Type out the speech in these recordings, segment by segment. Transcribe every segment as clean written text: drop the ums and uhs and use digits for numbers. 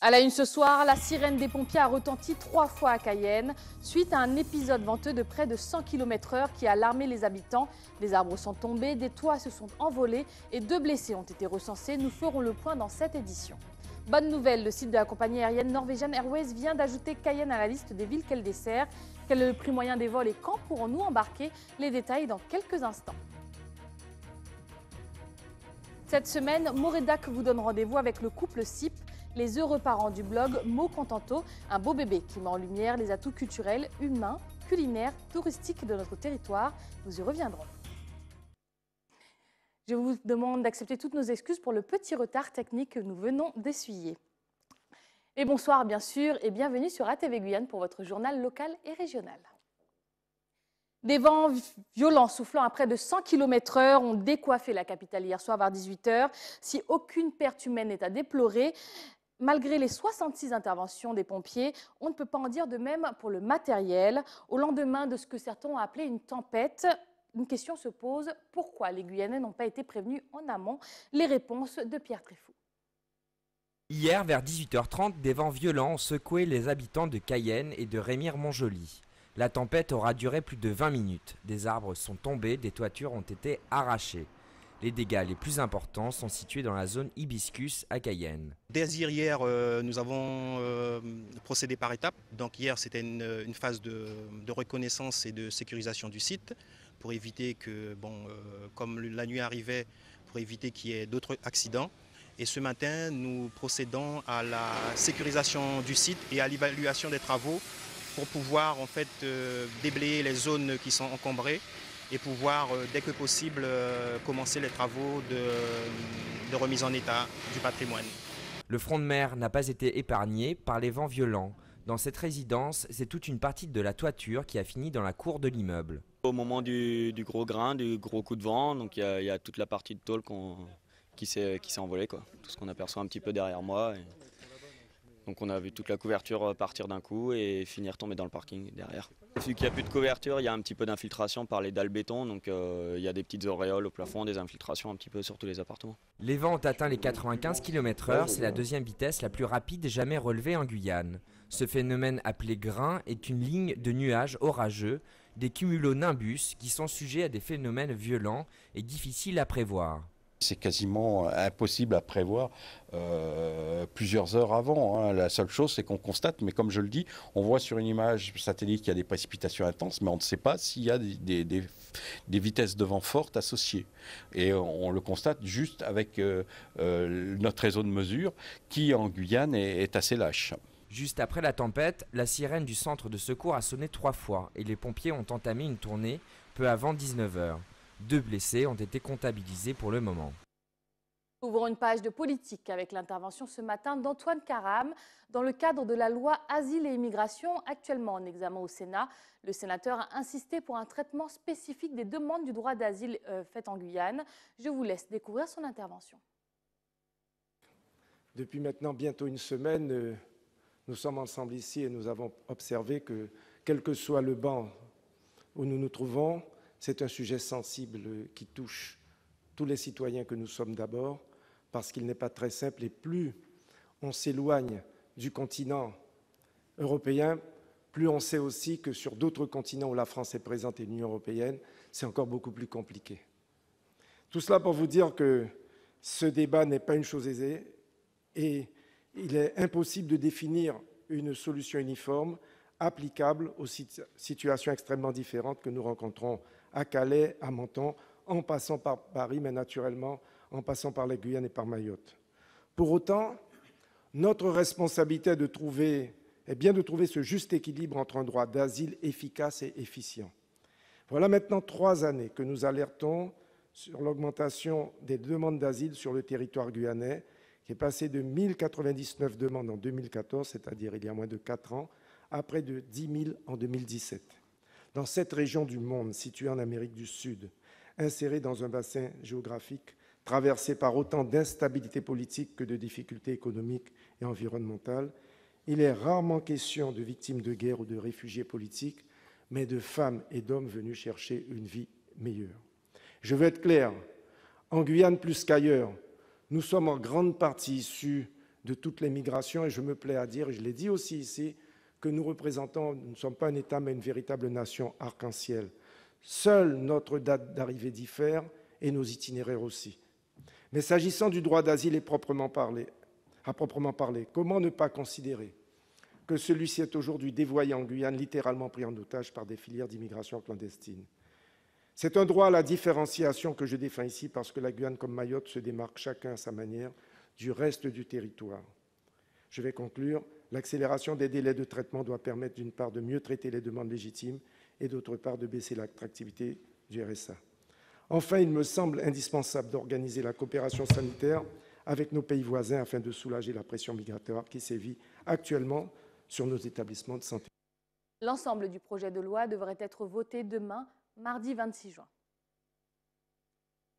À la une ce soir, la sirène des pompiers a retenti 3 fois à Cayenne suite à un épisode venteux de près de 100 km/h qui a alarmé les habitants. Des arbres sont tombés, des toits se sont envolés et 2 blessés ont été recensés. Nous ferons le point dans cette édition. Bonne nouvelle, le site de la compagnie aérienne Norwegian Airways vient d'ajouter Cayenne à la liste des villes qu'elle dessert. Quel est le prix moyen des vols et quand pourrons-nous embarquer? Les détails dans quelques instants. Cette semaine, Moredac vous donne rendez-vous avec le couple SIP, les heureux parents du blog Mo Contento, un beau bébé qui met en lumière les atouts culturels, humains, culinaires, touristiques de notre territoire. Nous y reviendrons. Je vous demande d'accepter toutes nos excuses pour le petit retard technique que nous venons d'essuyer. Et bonsoir bien sûr et bienvenue sur ATV Guyane pour votre journal local et régional. Des vents violents soufflant à près de 100 km/h ont décoiffé la capitale hier soir vers 18 h. Si aucune perte humaine n'est à déplorer, malgré les 66 interventions des pompiers, on ne peut pas en dire de même pour le matériel. Au lendemain de ce que certains ont appelé une tempête, une question se pose, pourquoi les Guyanais n'ont pas été prévenus en amont? Les réponses de Pierre Tréfou. Hier, vers 18 h 30, des vents violents ont secoué les habitants de Cayenne et de Remire-Montjoly. La tempête aura duré plus de 20 minutes. Des arbres sont tombés, des toitures ont été arrachées. Les dégâts les plus importants sont situés dans la zone Hibiscus à Cayenne. Dès hier, nous avons procédé par étapes. Donc hier, c'était une phase de reconnaissance et de sécurisation du site pour éviter que, comme la nuit arrivait, pour éviter qu'il y ait d'autres accidents. Et ce matin, nous procédons à la sécurisation du site et à l'évaluation des travaux pour pouvoir en fait déblayer les zones qui sont encombrées et pouvoir dès que possible commencer les travaux de remise en état du patrimoine. Le front de mer n'a pas été épargné par les vents violents. Dans cette résidence, c'est toute une partie de la toiture qui a fini dans la cour de l'immeuble. Au moment du gros grain, du gros coup de vent, donc il y a toute la partie de tôle qui s'est envolée, quoi. Tout ce qu'on aperçoit un petit peu derrière moi. Donc on a vu toute la couverture partir d'un coup et finir tomber dans le parking derrière. Vu qu'il n'y a plus de couverture, il y a un petit peu d'infiltration par les dalles béton, donc il y a des petites auréoles au plafond, des infiltrations un petit peu sur tous les appartements. Les vents ont atteint les 95 km/h, c'est la deuxième vitesse la plus rapide jamais relevée en Guyane. Ce phénomène appelé grain est une ligne de nuages orageux, des cumulonimbus qui sont sujets à des phénomènes violents et difficiles à prévoir. C'est quasiment impossible à prévoir plusieurs heures avant. La seule chose, c'est qu'on constate, mais comme je le dis, on voit sur une image satellite qu'il y a des précipitations intenses, mais on ne sait pas s'il y a des vitesses de vent fortes associées. Et on le constate juste avec notre réseau de mesure, qui en Guyane est assez lâche. Juste après la tempête, la sirène du centre de secours a sonné 3 fois et les pompiers ont entamé une tournée peu avant 19 h. 2 blessés ont été comptabilisés pour le moment. Ouvrons une page de politique avec l'intervention ce matin d'Antoine Karam. Dans le cadre de la loi Asile et Immigration, actuellement en examen au Sénat, le sénateur a insisté pour un traitement spécifique des demandes du droit d'asile faites en Guyane. Je vous laisse découvrir son intervention. Depuis maintenant bientôt une semaine, nous sommes ensemble ici et nous avons observé que, quel que soit le banc où nous nous trouvons, c'est un sujet sensible qui touche tous les citoyens que nous sommes d'abord, parce qu'il n'est pas très simple. Et plus on s'éloigne du continent européen, plus on sait aussi que sur d'autres continents où la France est présente et l'Union européenne, c'est encore beaucoup plus compliqué. Tout cela pour vous dire que ce débat n'est pas une chose aisée et il est impossible de définir une solution uniforme applicable aux situations extrêmement différentes que nous rencontrons à Calais, à Menton, en passant par Paris, mais naturellement en passant par la Guyane et par Mayotte. Pour autant, notre responsabilité est bien de trouver ce juste équilibre entre un droit d'asile efficace et efficient. Voilà maintenant 3 années que nous alertons sur l'augmentation des demandes d'asile sur le territoire guyanais, qui est passé de 1099 demandes en 2014, c'est-à-dire il y a moins de 4 ans, à près de 10 000 en 2017. Dans cette région du monde, située en Amérique du Sud, insérée dans un bassin géographique traversé par autant d'instabilité politique que de difficultés économiques et environnementales, il est rarement question de victimes de guerre ou de réfugiés politiques, mais de femmes et d'hommes venus chercher une vie meilleure. Je veux être clair, en Guyane plus qu'ailleurs, nous sommes en grande partie issus de toutes les migrations. Et je me plais à dire, et je l'ai dit aussi ici, que nous représentons, nous ne sommes pas un État, mais une véritable nation arc-en-ciel. Seule notre date d'arrivée diffère et nos itinéraires aussi. Mais s'agissant du droit d'asile à proprement parler, comment ne pas considérer que celui-ci est aujourd'hui dévoyé en Guyane, littéralement pris en otage par des filières d'immigration clandestine. C'est un droit à la différenciation que je défends ici parce que la Guyane comme Mayotte se démarque chacun à sa manière du reste du territoire. Je vais conclure. L'accélération des délais de traitement doit permettre d'une part de mieux traiter les demandes légitimes et d'autre part de baisser l'attractivité du RSA. Enfin, il me semble indispensable d'organiser la coopération sanitaire avec nos pays voisins afin de soulager la pression migratoire qui sévit actuellement sur nos établissements de santé. L'ensemble du projet de loi devrait être voté demain, mardi 26 juin.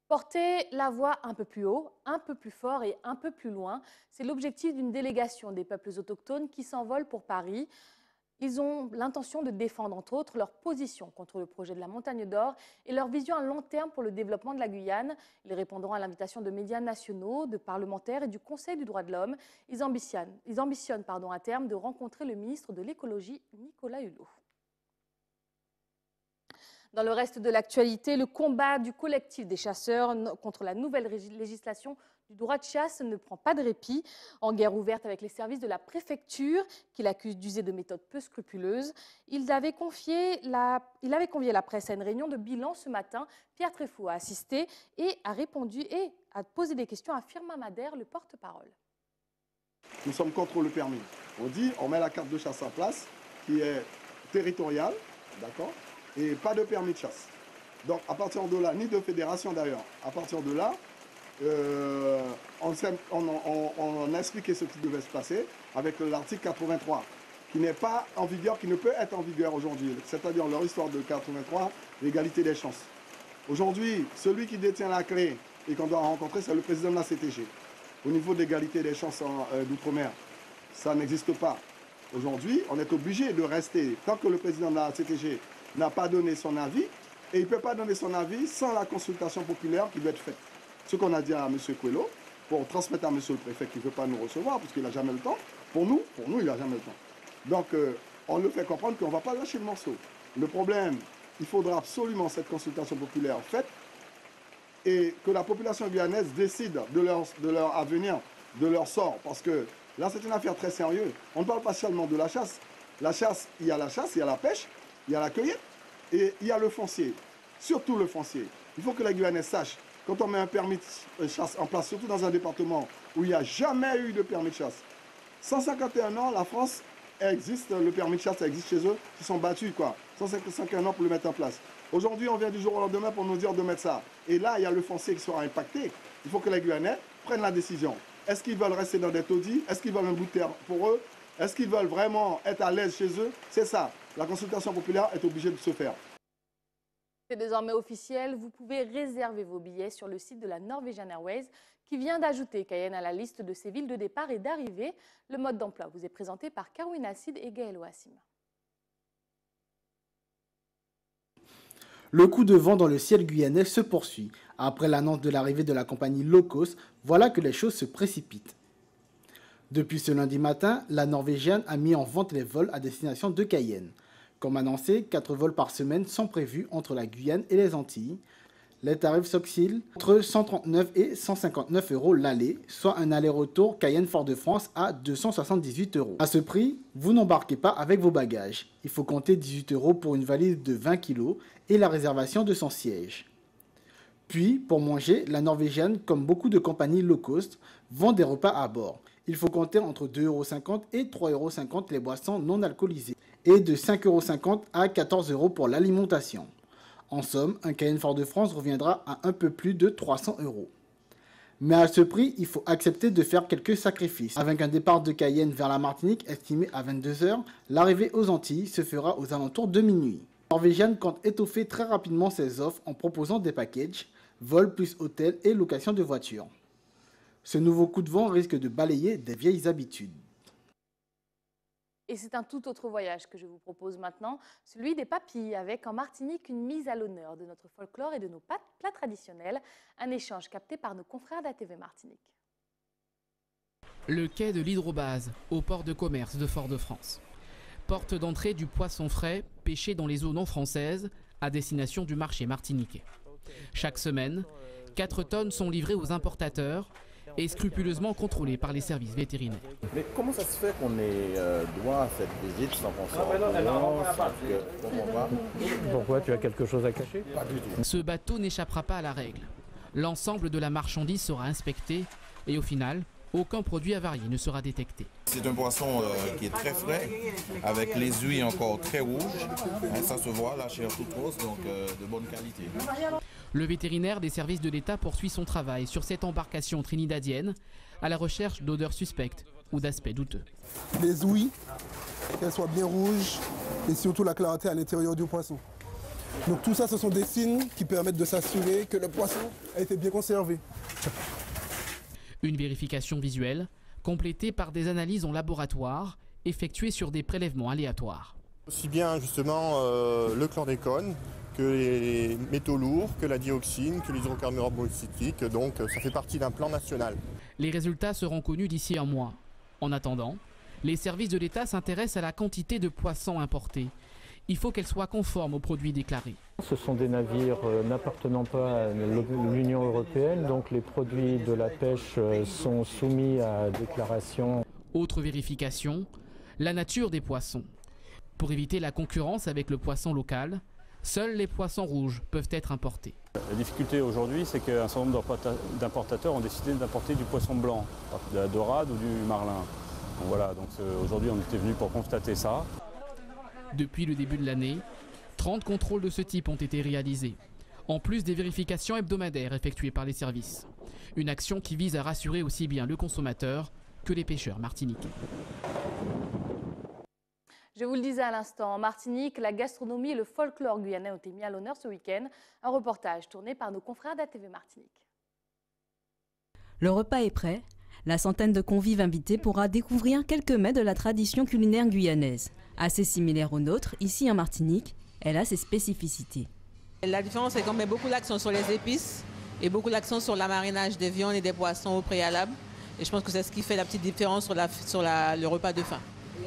Porter la voix un peu plus haut, un peu plus fort et un peu plus loin, c'est l'objectif d'une délégation des peuples autochtones qui s'envole pour Paris. Ils ont l'intention de défendre, entre autres, leur position contre le projet de la Montagne d'Or et leur vision à long terme pour le développement de la Guyane. Ils répondront à l'invitation de médias nationaux, de parlementaires et du Conseil du droit de l'homme. Ils ambitionnent à terme de rencontrer le ministre de l'Écologie, Nicolas Hulot. Dans le reste de l'actualité, le combat du collectif des chasseurs contre la nouvelle législation du droit de chasse ne prend pas de répit. En guerre ouverte avec les services de la préfecture, qui l'accusent d'user de méthodes peu scrupuleuses, il avait convié la presse à une réunion de bilan ce matin. Pierre Tréfaux a assisté et a répondu et a posé des questions à Firmin Madère, le porte-parole. Nous sommes contre le permis. On dit, on met la carte de chasse en place, qui est territoriale, d'accord, et pas de permis de chasse. Donc à partir de là, ni de fédération d'ailleurs, à partir de là, on a expliqué ce qui devait se passer avec l'article 83, qui n'est pas en vigueur, qui ne peut être en vigueur aujourd'hui, c'est-à-dire leur histoire de 83, l'égalité des chances. Aujourd'hui, celui qui détient la clé et qu'on doit rencontrer, c'est le président de la CTG. Au niveau d'égalité des chances d'outre-mer, ça n'existe pas. Aujourd'hui, on est obligé de rester, tant que le président de la CTG n'a pas donné son avis, et il ne peut pas donner son avis sans la consultation populaire qui doit être faite. Ce qu'on a dit à M. Coelho, pour transmettre à M. le préfet qui ne veut pas nous recevoir, parce qu'il n'a jamais le temps, pour nous, il n'a jamais le temps. Donc, on le fait comprendre qu'on ne va pas lâcher le morceau. Le problème, il faudra absolument cette consultation populaire faite, et que la population guyanaise décide de leur avenir, de leur sort, parce que là, c'est une affaire très sérieuse. On ne parle pas seulement de la chasse. La chasse, il y a la pêche, il y a la cueillette et il y a le foncier, surtout le foncier. Il faut que les Guyanais sachent, quand on met un permis de chasse en place, surtout dans un département où il n'y a jamais eu de permis de chasse, 151 ans, la France existe, le permis de chasse existe chez eux, ils sont battus, quoi. 151 ans pour le mettre en place. Aujourd'hui, on vient du jour au lendemain pour nous dire de mettre ça. Et là, il y a le foncier qui sera impacté. Il faut que les Guyanais prennent la décision. Est-ce qu'ils veulent rester dans des taudis? Est-ce qu'ils veulent un bout de terre pour eux? Est-ce qu'ils veulent vraiment être à l'aise chez eux? C'est ça. La consultation populaire est obligée de se faire. C'est désormais officiel. Vous pouvez réserver vos billets sur le site de la Norwegian Airways qui vient d'ajouter Cayenne à la liste de ses villes de départ et d'arrivée. Le mode d'emploi vous est présenté par Caroline Alcide et Gaël Ouassim. Le coup de vent dans le ciel guyanais se poursuit. Après l'annonce de l'arrivée de la compagnie low cost, voilà que les choses se précipitent. Depuis ce lundi matin, la Norvégienne a mis en vente les vols à destination de Cayenne. Comme annoncé, 4 vols par semaine sont prévus entre la Guyane et les Antilles. Les tarifs s'oscillent entre 139 et 159 € l'aller, soit un aller-retour Cayenne-Fort-de-France à 278 €. À ce prix, vous n'embarquez pas avec vos bagages. Il faut compter 18 € pour une valise de 20 kg et la réservation de son siège. Puis, pour manger, la Norvégienne, comme beaucoup de compagnies low cost, vend des repas à bord. Il faut compter entre 2,50 € et 3,50 € les boissons non alcoolisées et de 5,50 € à 14 € pour l'alimentation. En somme, un Cayenne Fort-de-France reviendra à un peu plus de 300 €. Mais à ce prix, il faut accepter de faire quelques sacrifices. Avec un départ de Cayenne vers la Martinique estimé à 22 h, l'arrivée aux Antilles se fera aux alentours de minuit. Norvégienne compte étoffer très rapidement ses offres en proposant des packages, vols plus hôtels et location de voitures. Ce nouveau coup de vent risque de balayer des vieilles habitudes. Et c'est un tout autre voyage que je vous propose maintenant, celui des papilles, avec en Martinique une mise à l'honneur de notre folklore et de nos plats traditionnels, un échange capté par nos confrères d'ATV Martinique. Le quai de l'Hydrobase, au port de commerce de Fort-de-France. Porte d'entrée du poisson frais pêché dans les eaux non françaises à destination du marché martiniquais. Chaque semaine, 4 tonnes sont livrées aux importateurs et scrupuleusement contrôlées par les services vétérinaires. Mais comment ça se fait qu'on ait droit à cette visite sans qu'on s'en rende? Pourquoi? Tu as quelque chose à cacher? Pas du tout. Ce bateau n'échappera pas à la règle. L'ensemble de la marchandise sera inspecté et au final, aucun produit avarié ne sera détecté. C'est un poisson qui est très frais, avec les huiles encore très rouges. Ça se voit, la chair toute rose, donc de bonne qualité. Le vétérinaire des services de l'État poursuit son travail sur cette embarcation trinidadienne à la recherche d'odeurs suspectes ou d'aspects douteux. Les ouïes, qu'elles soient bien rouges et surtout la clarté à l'intérieur du poisson. Donc tout ça, ce sont des signes qui permettent de s'assurer que le poisson a été bien conservé. Une vérification visuelle complétée par des analyses en laboratoire effectuées sur des prélèvements aléatoires. Aussi bien justement le chlordécone que les métaux lourds, que la dioxine, que les hydrocarbures polycycliques, donc ça fait partie d'un plan national. Les résultats seront connus d'ici un mois. En attendant, les services de l'État s'intéressent à la quantité de poissons importés. Il faut qu'elle soit conforme aux produits déclarés. Ce sont des navires n'appartenant pas à l'Union européenne, donc les produits de la pêche sont soumis à déclaration. Autre vérification, la nature des poissons. Pour éviter la concurrence avec le poisson local, seuls les poissons rouges peuvent être importés. La difficulté aujourd'hui, c'est qu'un certain nombre d'importateurs ont décidé d'importer du poisson blanc, de la dorade ou du marlin. Donc voilà, donc aujourd'hui on était venu pour constater ça. Depuis le début de l'année, 30 contrôles de ce type ont été réalisés, en plus des vérifications hebdomadaires effectuées par les services. Une action qui vise à rassurer aussi bien le consommateur que les pêcheurs martiniquais. Je vous le disais à l'instant, en Martinique, la gastronomie et le folklore guyanais ont été mis à l'honneur ce week-end. Un reportage tourné par nos confrères d'ATV Martinique. Le repas est prêt. La centaine de convives invités pourra découvrir quelques mets de la tradition culinaire guyanaise. Assez similaire aux nôtres, ici en Martinique, elle a ses spécificités. La différence, c'est qu'on met beaucoup l'accent sur les épices et beaucoup l'accent sur l'amarinage des viandes et des poissons au préalable. Et je pense que c'est ce qui fait la petite différence sur le repas de fin.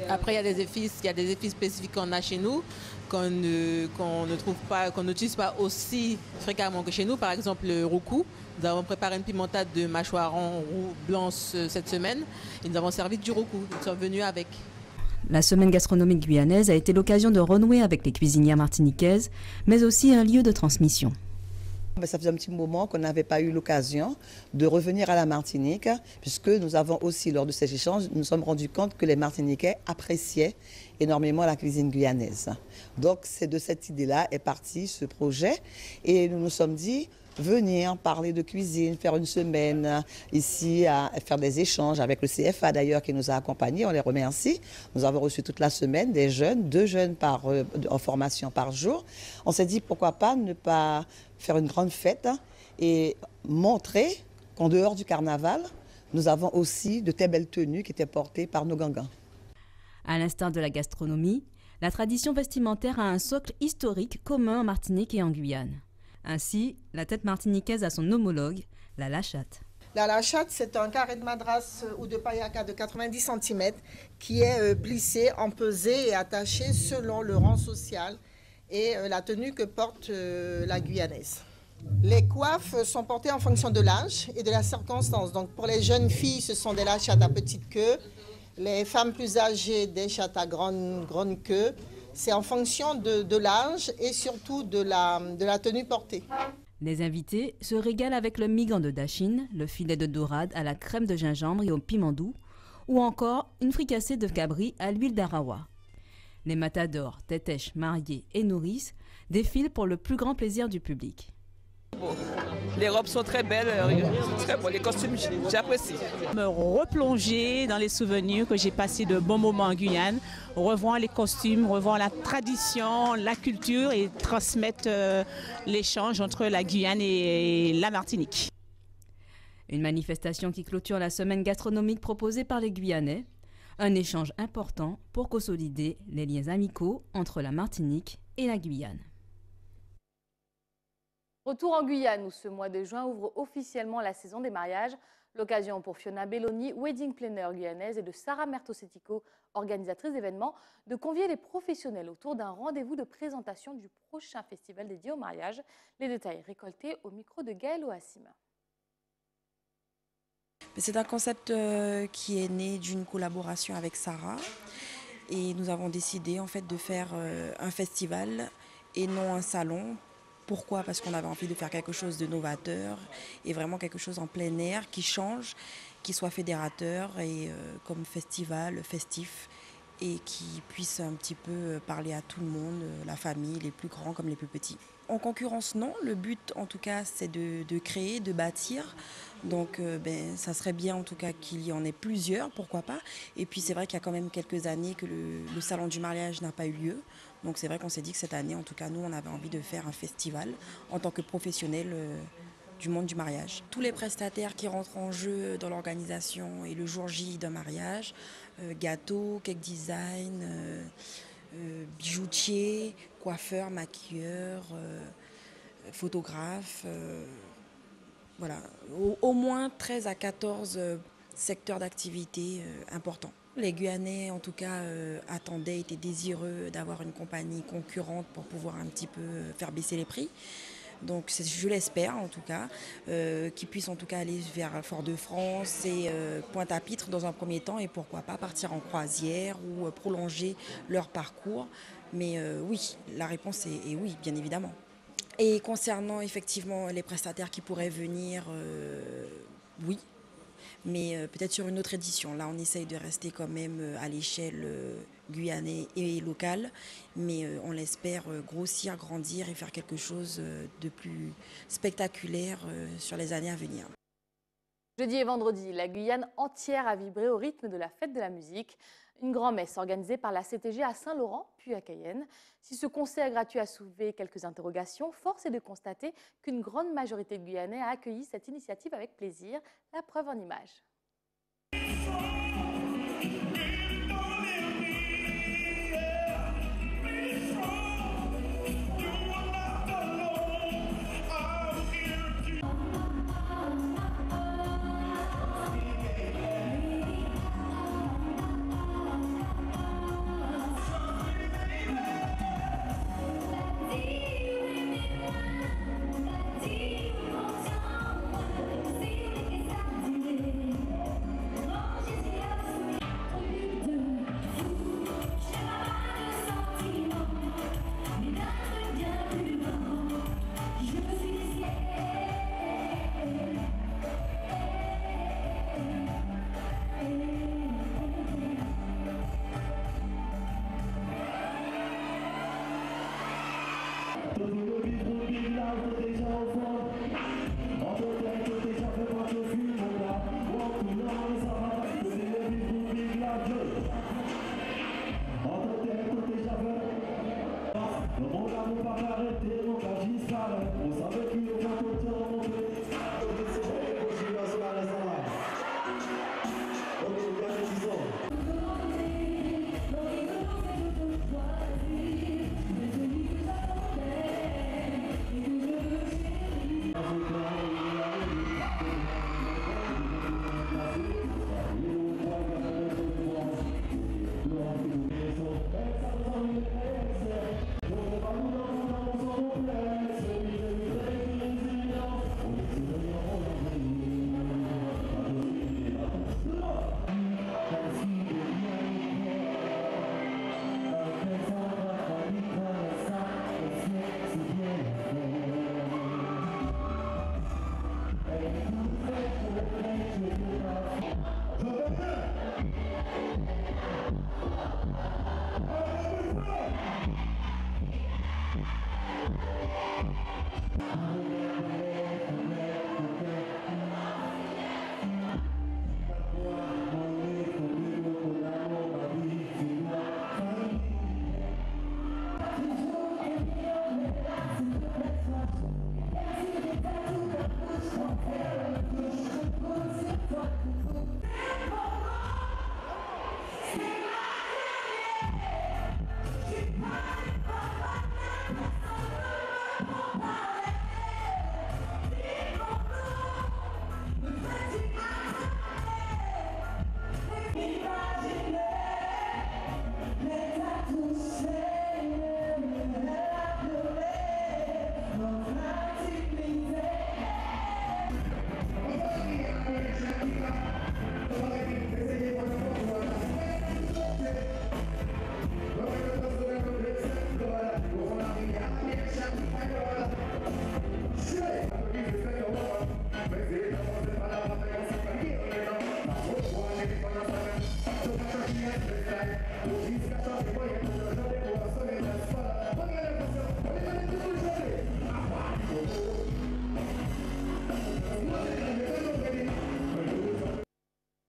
Après, il y a des épices spécifiques qu'on a chez nous, qu'on n'utilise pas aussi fréquemment que chez nous. Par exemple, le roucou. Nous avons préparé une pimentade de mâchoiron blanc cette semaine et nous avons servi du roucou. Nous sommes venus avec. La semaine gastronomique guyanaise a été l'occasion de renouer avec les cuisinières martiniquaises, mais aussi un lieu de transmission. Ça faisait un petit moment qu'on n'avait pas eu l'occasion de revenir à la Martinique, puisque nous avons aussi, lors de ces échanges, nous nous sommes rendus compte que les Martiniquais appréciaient énormément la cuisine guyanaise. Donc c'est de cette idée-là est parti ce projet et nous nous sommes dit venir parler de cuisine, faire une semaine ici, à faire des échanges avec le CFA d'ailleurs qui nous a accompagnés, on les remercie. Nous avons reçu toute la semaine des jeunes, 2 jeunes en formation par jour. On s'est dit pourquoi pas ne pas faire une grande fête et montrer qu'en dehors du carnaval, nous avons aussi de très belles tenues qui étaient portées par nos gangans. À l'instar de la gastronomie, la tradition vestimentaire a un socle historique commun en Martinique et en Guyane. Ainsi, la tête martiniquaise a son homologue, la lachate. La lachate, c'est un carré de madras ou de payaka de 90 cm qui est plissé, empesé et attaché selon le rang social et la tenue que porte la guyanaise. Les coiffes sont portées en fonction de l'âge et de la circonstance. Donc pour les jeunes filles, ce sont des lachates à petite queue. Les femmes plus âgées, des chattes à grande queue. C'est en fonction de l'âge et surtout de la tenue portée. Les invités se régalent avec le migan de dachine, le filet de dorade à la crème de gingembre et au piment doux, ou encore une fricassée de cabri à l'huile d'arawa. Les matadors, tétèches, mariés et nourrices défilent pour le plus grand plaisir du public. Les robes sont très belles, très beaux, les costumes, j'apprécie. Me replonger dans les souvenirs que j'ai passé de bons moments en Guyane, revoir les costumes, revoir la tradition, la culture et transmettre l'échange entre la Guyane et la Martinique. Une manifestation qui clôture la semaine gastronomique proposée par les Guyanais. Un échange important pour consolider les liens amicaux entre la Martinique et la Guyane. Retour en Guyane où ce mois de juin ouvre officiellement la saison des mariages. L'occasion pour Fiona Belloni, wedding planner guyanaise, et de Sarah Mertosetico, organisatrice d'événements, de convier les professionnels autour d'un rendez-vous de présentation du prochain festival dédié au mariage. Les détails récoltés au micro de Gaëlle Oassim. C'est un concept qui est né d'une collaboration avec Sarah, et nous avons décidé en fait de faire un festival et non un salon. Pourquoi? Parce qu'on avait envie de faire quelque chose de novateur et vraiment quelque chose en plein air qui change, qui soit fédérateur et comme festival, festif, et qui puisse un petit peu parler à tout le monde, la famille, les plus grands comme les plus petits. En concurrence, non. Le but, en tout cas, c'est de créer, de bâtir. Donc, ça serait bien, en tout cas, qu'il y en ait plusieurs, pourquoi pas. Et puis, c'est vrai qu'il y a quand même quelques années que le salon du mariage n'a pas eu lieu. Donc, c'est vrai qu'on s'est dit que cette année, en tout cas, nous, on avait envie de faire un festival en tant que professionnel du monde du mariage. Tous les prestataires qui rentrent en jeu dans l'organisation et le jour J d'un mariage, gâteau, cake design, bijoutier, coiffeur, maquilleur, photographe, voilà, au moins 13 à 14 secteurs d'activité importants. Les Guyanais, en tout cas, attendaient, étaient désireux d'avoir une compagnie concurrente pour pouvoir un petit peu faire baisser les prix. Donc je l'espère en tout cas, qu'ils puissent en tout cas aller vers Fort-de-France et Pointe-à-Pitre dans un premier temps, et pourquoi pas partir en croisière ou prolonger leur parcours. Mais oui, la réponse est oui, bien évidemment. Et concernant effectivement les prestataires qui pourraient venir, oui, mais peut-être sur une autre édition. Là, on essaye de rester quand même à l'échelle guyanaise et locale, mais on l'espère grossir, grandir et faire quelque chose de plus spectaculaire sur les années à venir. Jeudi et vendredi, la Guyane entière a vibré au rythme de la fête de la musique. Une grand-messe organisée par la CTG à Saint-Laurent, puis à Cayenne. Si ce concert gratuit a soulevé quelques interrogations, force est de constater qu'une grande majorité de Guyanais a accueilli cette initiative avec plaisir. La preuve en images.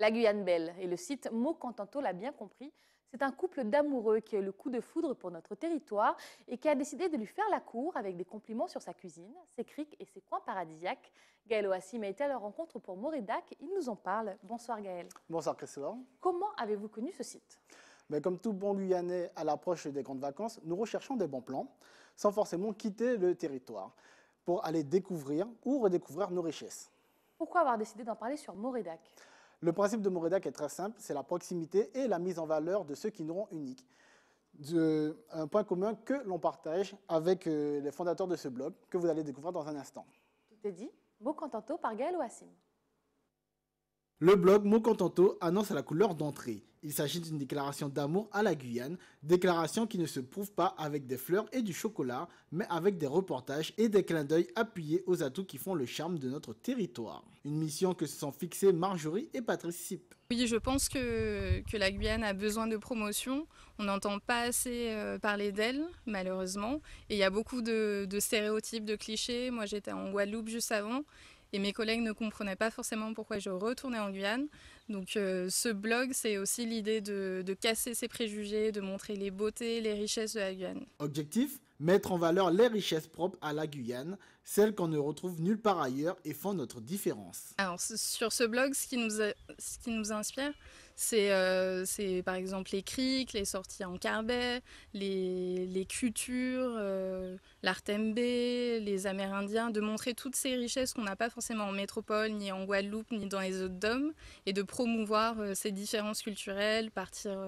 La Guyane belle et le site Mokontanto l'a bien compris. C'est un couple d'amoureux qui a eu le coup de foudre pour notre territoire et qui a décidé de lui faire la cour avec des compliments sur sa cuisine, ses criques et ses coins paradisiaques. Gaël Oassim a été à leur rencontre pour Moredac. Il nous en parle. Bonsoir Gaël. Bonsoir Christophe. Comment avez-vous connu ce site? Comme tout bon Guyanais à l'approche des grandes vacances, nous recherchons des bons plans sans forcément quitter le territoire pour aller découvrir ou redécouvrir nos richesses. Pourquoi avoir décidé d'en parler sur Moredac? Le principe de Moredac est très simple, c'est la proximité et la mise en valeur de ceux qui nous rendent uniques. Un point commun que l'on partage avec les fondateurs de ce blog, que vous allez découvrir dans un instant. Tout est dit. Mokontanto par Gaël Oassim. Le blog Mokontanto annonce la couleur d'entrée. Il s'agit d'une déclaration d'amour à la Guyane, déclaration qui ne se prouve pas avec des fleurs et du chocolat, mais avec des reportages et des clins d'œil appuyés aux atouts qui font le charme de notre territoire. Une mission que se sont fixées Marjorie et Patrice Sipp. Oui, je pense que la Guyane a besoin de promotion. On n'entend pas assez parler d'elle, malheureusement. Et il y a beaucoup de stéréotypes, de clichés. Moi, j'étais en Guadeloupe juste avant. Et mes collègues ne comprenaient pas forcément pourquoi je retournais en Guyane. Donc ce blog, c'est aussi l'idée de casser ces préjugés, de montrer les beautés, les richesses de la Guyane. Objectif, mettre en valeur les richesses propres à la Guyane, celles qu'on ne retrouve nulle part ailleurs et font notre différence. Alors sur ce blog, ce qui nous inspire, c'est par exemple les criques, les sorties en carbet, les cultures, l'artembé, les Amérindiens, de montrer toutes ces richesses qu'on n'a pas forcément en métropole, ni en Guadeloupe, ni dans les autres DOM, et de promouvoir ces différences culturelles, partir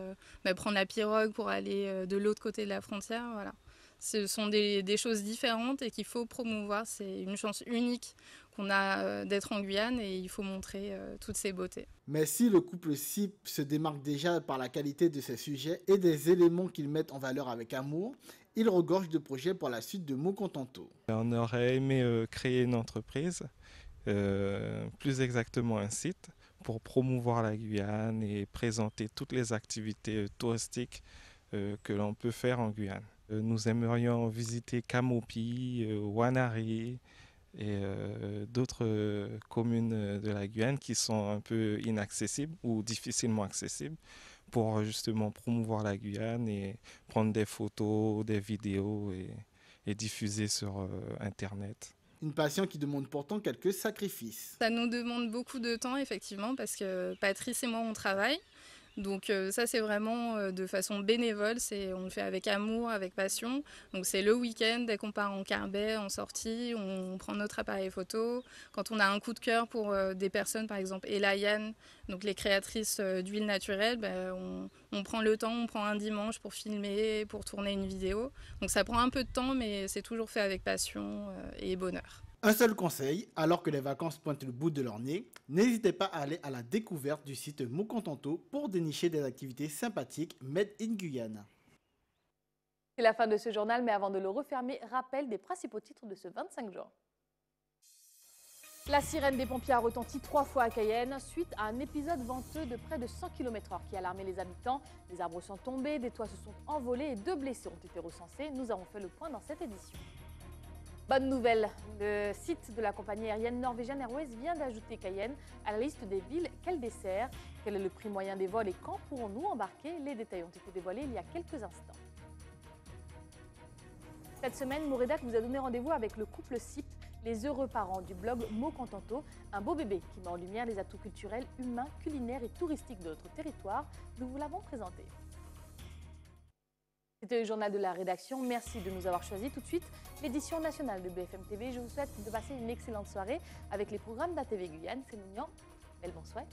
prendre la pirogue pour aller de l'autre côté de la frontière, voilà. Ce sont des choses différentes et qu'il faut promouvoir. C'est une chance unique qu'on a d'être en Guyane et il faut montrer toutes ces beautés. Mais si le couple Sipp se démarque déjà par la qualité de ses sujets et des éléments qu'ils mettent en valeur avec amour, il regorge de projets pour la suite de Mokontanto. On aurait aimé créer une entreprise, plus exactement un site, pour promouvoir la Guyane et présenter toutes les activités touristiques que l'on peut faire en Guyane. Nous aimerions visiter Camopi, Wanari et d'autres communes de la Guyane qui sont un peu inaccessibles ou difficilement accessibles pour justement promouvoir la Guyane et prendre des photos, des vidéos et diffuser sur Internet. Une passion qui demande pourtant quelques sacrifices. Ça nous demande beaucoup de temps effectivement parce que Patrice et moi on travaille. Donc ça c'est vraiment de façon bénévole, on le fait avec amour, avec passion. Donc c'est le week-end, dès qu'on part en carbet, en sortie, on prend notre appareil photo. Quand on a un coup de cœur pour des personnes, par exemple Elayan, donc les créatrices d'huile naturelle, on prend le temps, on prend un dimanche pour filmer, pour tourner une vidéo. Donc ça prend un peu de temps mais c'est toujours fait avec passion et bonheur. Un seul conseil, alors que les vacances pointent le bout de leur nez, n'hésitez pas à aller à la découverte du site Mokontanto pour dénicher des activités sympathiques made in Guyane. C'est la fin de ce journal, mais avant de le refermer, rappel des principaux titres de ce 25 juin. La sirène des pompiers a retenti 3 fois à Cayenne suite à un épisode venteux de près de 100 km/h qui a alarmé les habitants. Les arbres sont tombés, des toits se sont envolés et 2 blessés ont été recensés. Nous avons fait le point dans cette édition. Bonne nouvelle, le site de la compagnie aérienne Norwegian Airways vient d'ajouter Cayenne à la liste des villes qu'elle dessert. Quel est le prix moyen des vols et quand pourrons-nous embarquer? Les détails ont été dévoilés il y a quelques instants. Cette semaine, Moredac vous a donné rendez-vous avec le couple Sipp, les heureux parents du blog Mokontanto, un beau bébé qui met en lumière les atouts culturels, humains, culinaires et touristiques de notre territoire. Nous vous l'avons présenté. C'était le journal de la rédaction. Merci de nous avoir choisis. Tout de suite, l'édition nationale de BFM TV. Je vous souhaite de passer une excellente soirée avec les programmes d'ATV Guyane. C'est Nounian. Belle bonne soirée.